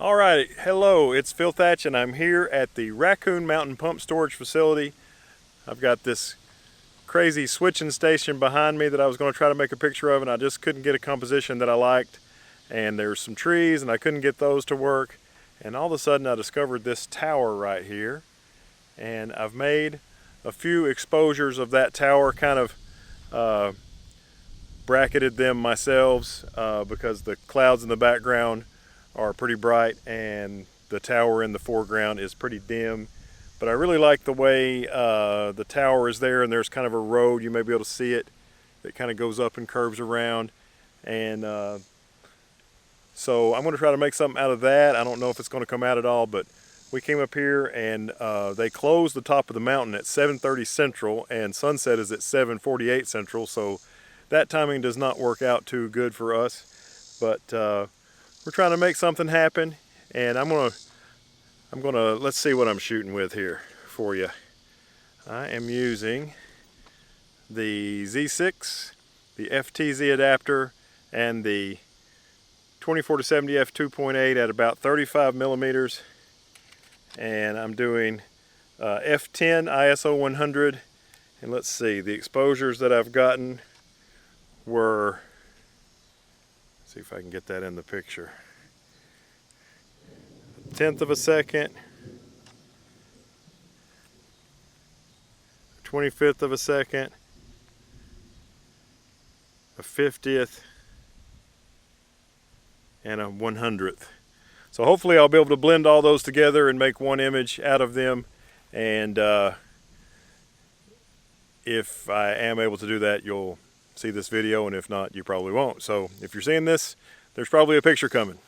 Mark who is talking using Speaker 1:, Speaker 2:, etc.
Speaker 1: Alright, hello, it's Phil Thatch and I'm here at the Raccoon Mountain Pump Storage Facility. I've got this crazy switching station behind me that I was going to try to make a picture of, and I just couldn't get a composition that I liked. And there's some trees and I couldn't get those to work. And all of a sudden I discovered this tower right here. And I've made a few exposures of that tower, kind of bracketed them myself because the clouds in the background are pretty bright and the tower in the foreground is pretty dim. But I really like the way the tower is there, and there's kind of a road, you may be able to see it, that kind of goes up and curves around. And so I'm going to try to make something out of that. I don't know if it's going to come out at all, but we came up here and they closed the top of the mountain at 7:30 Central, and sunset is at 7:48 Central, so that timing does not work out too good for us. But we're trying to make something happen, and I'm gonna let's see what I'm shooting with here for you. I am using the Z6, the FTZ adapter, and the 24-70 f2.8 at about 35 millimeters, and I'm doing f10 ISO 100. And let's see, the exposures that I've gotten were, see if I can get that in the picture, 1/10 of a second, 1/25 of a second, a 50th, and a 100th. So hopefully I'll be able to blend all those together and make one image out of them. And if I am able to do that, you'll see this video, and if not, you probably won't. So if you're seeing this, there's probably a picture coming.